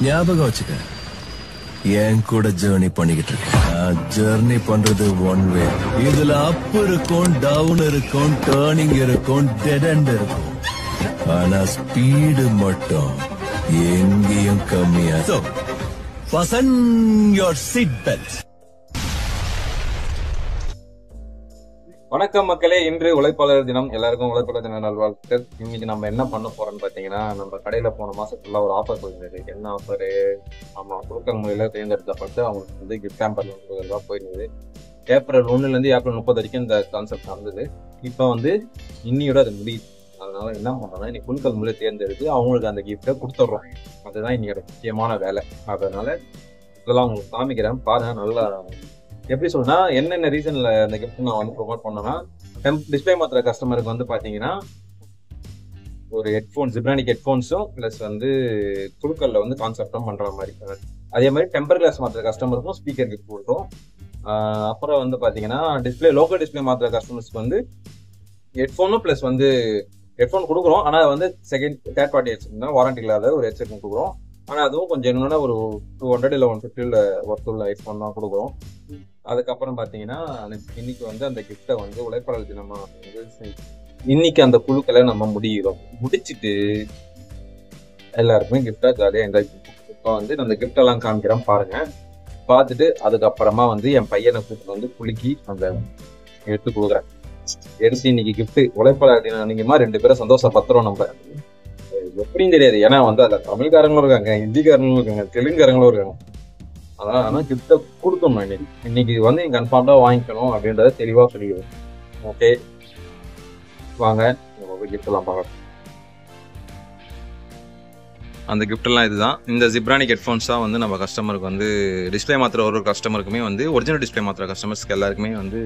ஞாபகம் வச்சுக்க, என் கூட ஜேர்னி பண்ணிக்கிட்டு இருக்கேன். ஜேர்னி பண்றது ஒன் வே. இதுல அப் இருக்கும், டவுன் இருக்கும், டேர்னிங் இருக்கும், டெட் எண்ட் இருக்கும். ஆனா ஸ்பீடு மட்டும் எங்கேயும் கம்மியா. So, fasten your seat belts. வணக்கம் மக்களே, இன்று உழைப்பாளர் தினம். எல்லாருக்கும் உழைப்பாளர் தின நல்வாழ்த்துக்கள். இன்னைக்கு நம்ம என்ன பண்ண போறோம்னு பாத்தீங்கன்னா, நம்ம கடையில போன மாசத்துல ஒரு ஆஃபர் போயிருந்தது. என்ன ஆஃபரு? ஆமா, குழுக்கள் முறையில தேர்ந்தெடுக்கப்பட்டு அவங்களுக்கு வந்து கிஃப்ட் ஹேம்பர் தான் போயிருந்தது. ஏப்ரல் 1 ஏப்ரல் 30 வரைக்கும் இந்த கான்செப்ட் நடந்தது. இப்போ வந்து இன்னியோட அது முடியுது. அதனால என்ன பண்ணோம்னா, இன்னைக்கு குழுக்கள் முறையில தேர்ந்தெடுத்து அவங்களுக்கு அந்த கிஃப்ட்டை கொடுத்துட்றோம். அதுதான் இன்னையோட முக்கியமான வேலை. அதனால இதெல்லாம் உங்களுக்கு காமிக்கிறேன் பாருங்க. நல்லா எப்படி சொல்றேன்னா, என்னென்ன ரீசன்ல இந்த கிஃப்ட் நான் வந்து ப்ரொமோட் பண்ணேன்னா, டிஸ்பிளே மாத்திர கஸ்டமருக்கு வந்து பாத்தீங்கன்னா ஒரு ஹெட்ஃபோன், ஜிப்ரானிக் ஹெட்ஃபோன்ஸும் பிளஸ் வந்து குழுக்கள்ல வந்து கான்செப்டும் பண்ற மாதிரி. அதே மாதிரி டெம்பர் கிளாஸ் மாத்திர கஸ்டமருக்கும் ஸ்பீக்கர் கிஃப்ட் கொடுத்தோம். அப்புறம் வந்து பாத்தீங்கன்னா லோக்கல் டிஸ்பிளே மாத்திர கஸ்டமர்ஸ்க்கு வந்து ஹெட்ஃபோனும் பிளஸ் வந்து ஹெட்ஃபோன் கொடுக்குறோம். ஆனா வந்து தேர்ட் பார்ட்டி ஹெட்செட், வாரண்டி இல்லாத ஒரு ஹெட்செட் கொடுக்குறோம். ஆனா அதுவும் கொஞ்சம் என்னன்னா ஒரு 200 இல்ல 150 ஒர்த் உள்ள ஹெட்ஃபோன் தான் கொடுக்குறோம். அதுக்கப்புறம் பாத்தீங்கன்னா இன்னைக்கு வந்து அந்த கிஃப்டை வந்து உழைப்பாளர் தினமா வந்து இன்னைக்கு அந்த குழுக்களை நம்ம முடிச்சுட்டு எல்லாருக்குமே கிஃப்டா ஜாலியா என்ஜாய் பண்ணுவோம். இப்போ வந்து அந்த கிஃப்ட் எல்லாம் காமிக்கிறேன் பாருங்க. பார்த்துட்டு அதுக்கப்புறமா வந்து என் பையனை கூப்பிட்டு வந்து குலுக்கி அந்த எடுத்து கொடுக்குறேன். எடுத்து இன்னைக்கு கிஃப்ட் உழைப்பாளர் தினம் நீங்கமா 2 பேரும் சந்தோஷப்படுத்துறோம். நம்ம எப்படின்னு தெரியாது, ஏன்னா வந்து அதுல தமிழ்காரங்களும் இருக்காங்க, ஹிந்திக்காரங்களும் இருக்காங்க, தெலுங்குக்காரங்களும் இருக்காங்க. ஆனா கிஃப்ட கொடுக்கணும். இன்னைக்கு வந்து நீங்க கன்ஃபார்ம்டா வாங்கிக்கணும் அப்படின்றத தெளிவா சொல்லிடுவோம். ஓகே, வாங்க நம்ம கிஃப்ட் எல்லாம் பார்க்கலாம். அந்த கிஃப்ட் எல்லாம் இதுதான். இந்த ஜிப்ரானிக் ஹெட்ஃபோன்ஸ் தான் வந்து நம்ம கஸ்டமருக்கு வந்து டிஸ்பிளே மாத்திர ஒரு கஸ்டமருக்குமே வந்து ஒரிஜினல் டிஸ்பிளே மாத்திர கஸ்டமர்ஸ்க்கு எல்லாருக்குமே வந்து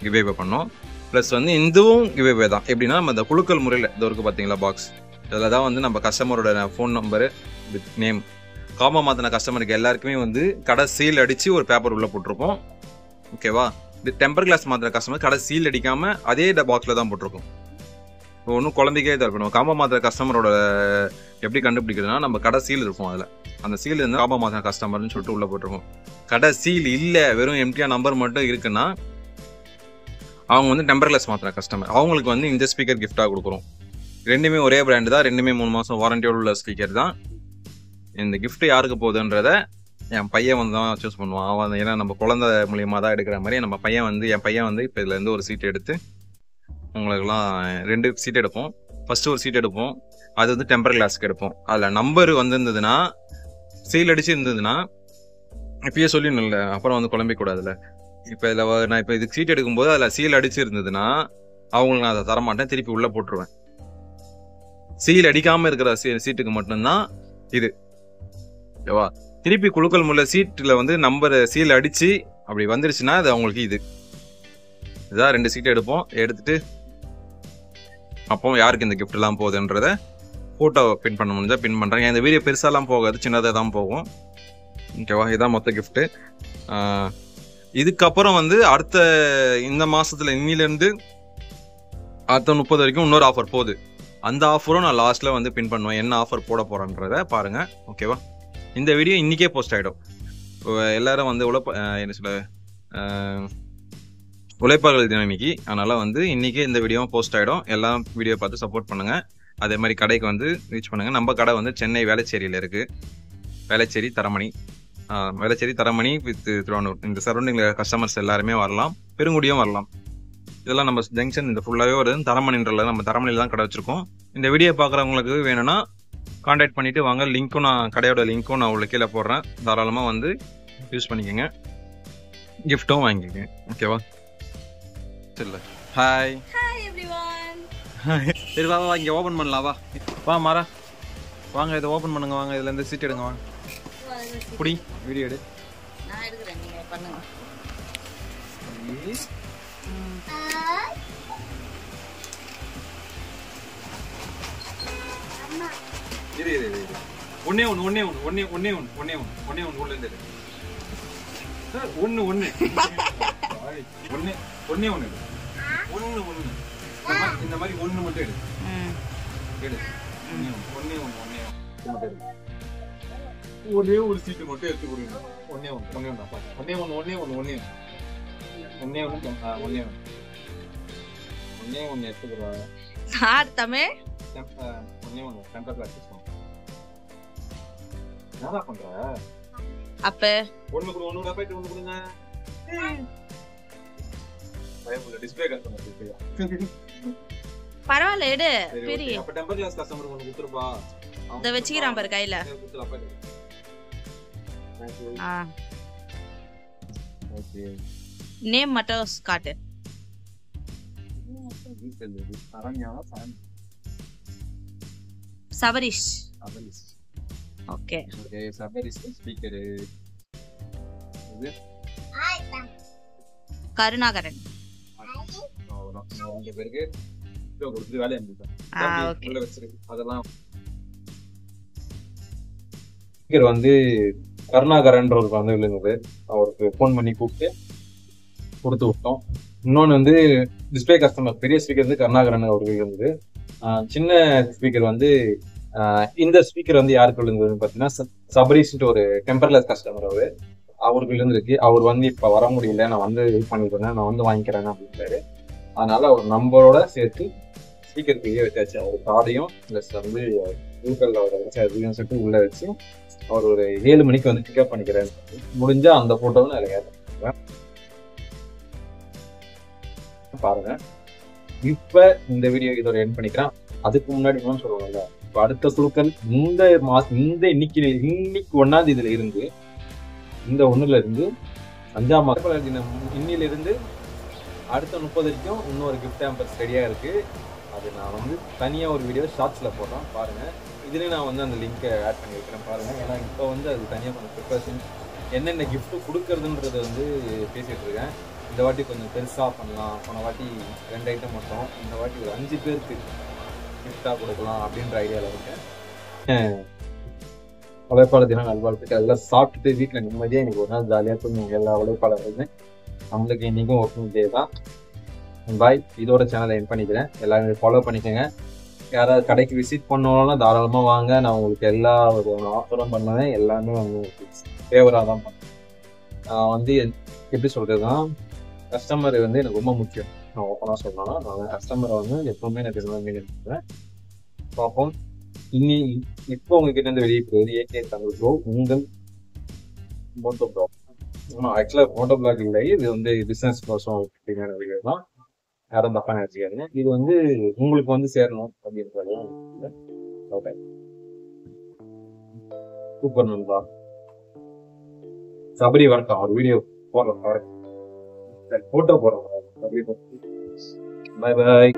கிவ்வே பண்ணோம். ப்ளஸ் வந்து இதுவும் கிவ்வே தான். எப்படின்னா நம்ம இந்த குழுக்கள் முறையில் இது இருக்கு பார்த்தீங்களா பாக்ஸ், இதில் தான் வந்து நம்ம கஸ்டமரோட phone number with name, combo மாற்றின கஸ்டமருக்கு எல்லாருக்குமே வந்து கடை சீல் அடித்து ஒரு பேப்பர் உள்ளே போட்டிருப்போம். ஓகேவா? இது டெம்பர் கிளாஸ் மாற்றின கஸ்டமர் கடை சீல் அடிக்காமல் அதே பாக்ஸில் தான் போட்டிருக்கோம். இப்போ ஒன்றும் குழந்தைக்கே இதாக இருக்கணும். காம்போ மாத்திர கஸ்டமரோட எப்படி கண்டுபிடிக்கிறதுனா, நம்ம கடை சீல் இருக்கும், அதில் அந்த சீல் இருந்து காம்போ மாத்திர கஸ்டமர்னு சொல்லிட்டு உள்ளே போட்டிருக்கோம். கடை சீல் இல்லை, வெறும் எம்டிஆர் நம்பர் மட்டும் இருக்குன்னா அவங்க வந்து டெம்பர் கிளாஸ் மாத்திர கஸ்டமர், அவங்களுக்கு வந்து இந்த ஸ்பீக்கர் கிஃப்டாக கொடுக்குறோம். ரெண்டுமே ஒரே பிராண்டு தான், ரெண்டுமே 3 மாதம் வாரண்டியோடு உள்ள ஸ்பீக்கர் தான். இந்த கிஃப்ட் யாருக்கு போகுதுன்றத என் பையன் வந்து தான் சூஸ் பண்ணுவான். அவன் ஏன்னா நம்ம குழந்தை மூலியமாக தான் எடுக்கிற மாதிரி நம்ம பையன் வந்து என் பையன் வந்து இப்போ இதுலேருந்து ஒரு சீட் எடுத்து உங்களுக்கெல்லாம் 2 சீட் எடுப்போம். ஃபஸ்ட்டு ஒரு சீட் எடுப்போம், அது வந்து டெம்பர் கிளாஸ்க்கு எடுப்போம். அதில் நம்பர் வந்துருந்ததுன்னா, சீல் அடிச்சு இருந்ததுன்னா இப்பயே சொல்லிடணும்ல, அப்புறம் வந்து குழம்பிக்கூடாதுல்ல. இப்போ இதில் நான் இப்போ இதுக்கு சீட் எடுக்கும்போது அதில் சீல் அடிச்சு இருந்ததுன்னா அவங்களுக்கு நான் அதை தரமாட்டேன், திருப்பி உள்ளே போட்டுருவேன். சீல் அடிக்காமல் இருக்கிற சீட்டுக்கு மட்டும்தான் இது. ஓகேவா? திருப்பி குழுக்கள் முள்ள சீட்டில் வந்து நம்பர் சீல் அடித்து அப்படி வந்துருச்சுன்னா அது அவங்களுக்கு இதுதான் 2 சீட்டு எடுப்போம். எடுத்துட்டு அப்போ யாருக்கு இந்த கிஃப்ட்லாம் போகுதுன்றத ஃபோட்டோ பின் பண்ண முடிஞ்சால் பின் பண்ணுறேன். இந்த வீடியோ பெருசாலாம் போகாது, சின்னதாக தான் போகும். ஓகேவா? இதுதான் மொத்த கிஃப்ட்டு. இதுக்கப்புறம் வந்து அடுத்த இந்த மாதத்தில் இன்னிலேருந்து அடுத்த 30 வரைக்கும் இன்னொரு ஆஃபர் போகுது. அந்த ஆஃபரும் நான் லாஸ்ட்டில் வந்து பின் பண்ணுவேன். என்ன ஆஃபர் போட போகிறேன்றதை பாருங்கள். ஓகேவா? இந்த வீடியோ இன்றைக்கே போஸ்ட் ஆகிடும். எல்லோரும் வந்து என்ன சொல்ல உழைப்பாளர்கள் தினம் இன்னைக்கு, அதனால் வந்து இன்றைக்கே இந்த வீடியோவும் போஸ்ட் ஆகிடும். எல்லாம் வீடியோ பார்த்து சப்போர்ட் பண்ணுங்கள். அதே மாதிரி கடைக்கு வந்து ரீச் பண்ணுங்கள். நம்ம கடை வந்து சென்னை வேளச்சேரியில் இருக்குது. வேளச்சேரி தரமணி வித் திருவானூர், இந்த சரௌண்டிங்கில் கஸ்டமர்ஸ் எல்லாருமே வரலாம், பெருங்குடியும் வரலாம். இதெல்லாம் நம்ம ஜங்ஷன் இந்த ஃபுல்லாகவே வருது. தரமணின்றல நம்ம தரமணியில் தான் கடை வச்சுருக்கோம். இந்த வீடியோ பார்க்குறவங்களுக்கு வேணும்னா கான்டாக்ட் பண்ணிவிட்டு வாங்க. லிங்க்கும் நான் கடையோட லிங்க்கும் நான் உங்களுக்கு கீழே போடுறேன். தாராளமாக வந்து யூஸ் பண்ணிக்கோங்க, கிஃப்ட்டும் வாங்கிக்கோங்க. ஓகேவா? சரி, ஹாய் சரி வா இங்கே ஓப்பன் பண்ணலாம். வா மாறா, வாங்க இதை ஓப்பன் பண்ணுங்க. வாங்க இதுல இருந்து சீட் எடுங்க. வாங்க புடி வீடியோ எடு. நான் எடுக்கிறேன், நீங்க பண்ணுங்க. இரு ஒண்ணே ஒன்று உள்ள இருந்து ஒண்ணு இந்த மாதிரி ஒண்ணு மட்டும் எடு. ஒரே ஒரு சீட்டு மட்டும் எடுத்து கொடுங்க. ஒன்னே ஒன்று ஒன்னே ஒன்று ஒன்னே ஒன்று ஒன்னே ஒன்று ஒன்னே ஒன்னே ஒன்று ஒன்னே ஒன்று ஒன்னே ஒன்று எடுத்துக்கிறோம். சார் தமிழ் ஒன்னே ஒன்று டெம்பர் கிளாஸ் என்னடா பண்ற? அப்ப ஒண்ணு கொடு ஒண்ணு போயிட்டு ஒண்ணு கொடுங்க. பயப்பட டிஸ்ப்ளே கஸ்டமர் டிஸ்ப்ளே பரவாயில்ல எடு பெரிய அப்ப டெம்பர் கிளாஸ் கஸ்டமர் ஒண்ணு கொடுத்துருப்பா. இத வச்சிக்கிறான் பாரு கையில. ஓகே நேம் மட்டும் காட்டு. Sabarish. Okay okay Sabarish speaker இது கருணாகரன். ரெண்டு பேருக்கு கொடுத்து வேலையை உள்ள வச்சிருக்கு. அதெல்லாம் ஸ்பீக்கர் வந்து கருணாகரன்ற ஒரு குழந்தை இருந்தது. அவருக்கு ஃபோன் பண்ணி கூப்பிட்டு கொடுத்து விட்டோம். இன்னொன்று வந்து டிஸ்பிளே கஸ்டமர் பெரிய ஸ்பீக்கர் வந்து கருணாகரன் அவருக்கு இருந்தது. சின்ன ஸ்பீக்கர் வந்து இந்த ஸ்பீக்கர் வந்து யாருக்கு இருந்ததுன்னு பார்த்தீங்கன்னா சபரிஷ்ட்டு ஒரு டெம்பர்லெஸ் கஸ்டமர் அவருக்கு இருந்திருக்கு. அவர் வந்து இப்போ வர முடியல, நான் வந்து இது பண்ணிடுறேன், நான் வந்து வாங்கிக்கிறேன் அப்படின்றாரு. அதனால அவர் நம்பரோட சேர்த்து ஸ்பீக்கர் பெரிய வச்சாச்சு. அவர் கார்டையும் ப்ளஸ் வந்து கூகுளில் அவரை வச்சு அதையும் சேர்த்து உள்ள வச்சு அவர் ஒரு 7 மணிக்கு வந்து பிக்கப் பண்ணிக்கிறேன். முடிஞ்சா அந்த போட்டோவும் நான் ஏற்றுறேன். பாருங்க, இப்ப இந்த வீடியோ இதோட எண்ட் பண்ணிக்கிறேன். அதுக்கு முன்னாடி என்ன சொல்லுவாங்கல்ல, இப்போ அடுத்த குழுக்கள் இந்த இன்னைக்கு 1ஆம் தேதியில இருந்து இந்த 1ல இருந்து 5ஆம் தினம் இன்னிலிருந்து அடுத்த 30 வரைக்கும் இன்னொரு கிஃப்ட் ஹேம்பர்ஸ் ரெடியா இருக்கு. அது நான் வந்து தனியா ஒரு வீடியோ ஷார்ட்ஸ்ல போடுறேன் பாருங்க. இதுலேயும் நான் வந்து அந்த லிங்கை ஆட் பண்ணி வைக்கிறேன் பாருங்க. ஏன்னா இப்போ வந்து அது தனியாக கொஞ்சம் ப்ரிப்பரேஷன் என்னென்ன கிஃப்ட்டு கொடுக்கறதுன்றது வந்து பேசிகிட்டு இருக்கேன். இந்த வாட்டி கொஞ்சம் பெருசாக பண்ணலாம். போன வாட்டி 2 ஐட்டம் மட்டும், இந்த வாட்டி ஒரு 5 பேருக்கு கிஃப்டாக கொடுக்கலாம் அப்படின்ற ஐடியாவில் இருக்கேன். உழைப்பாளர் தினம் நல்வாழ்த்துக்கு. அதெல்லாம் சாப்பிட்டுட்டு வீட்டில் நிம்மதியாக எனக்கு ஒரு நாள் ஜாலியாக தூங்குங்க எல்லா உழைப்பாளர்களுமே. நம்மளுக்கு இன்றைக்கும் ஒர்க்கிங் டே தான். பாய். இதோட சேனலை என் பண்ணிக்கிறேன். எல்லாரும் ஃபாலோ பண்ணிக்கோங்க. யாராவது கடைக்கு விசிட் பண்ணோம்னா தாராளமாக வாங்க. நான் உங்களுக்கு எல்லா ஒரு ஆஃபரும் பண்ணுவேன். எல்லாமே உங்களுக்கு ஃபேவராக தான் பண்ணுவேன். நான் வந்து எப்படி சொல்கிறதுனா, கஸ்டமர் வந்து எனக்கு ரொம்ப முக்கியம். நான் ஓப்பனாக சொல்லணும்னா நான் கஸ்டமரை வந்து எப்பவுமே எனக்கு இதெல்லாம் மெயின்டைன் பண்ணுறேன். பார்ப்போம். இப்போ உங்ககிட்ட இருந்து வெளியே போகுது ஏகே தமிழ் ப்ரோ, உங்கள் மோட்டோ ப்ரோ. ஆக்சுவலாக மோட்டோ பிளாக் இல்லை, இது வந்து பிஸ்னஸ் கோசம் அப்படிங்கிற வீடியோ தான். யாரும் தப்பா நினைச்சுக்காருங்க. இது வந்து உங்களுக்கு வந்து சேரணும் அப்படின்றது சூப்பர் நண்பா. சபரி வரட்டும், ஒரு வீடியோ போடுறோம், போட்டோ போடுறோம். பாய் பாய்.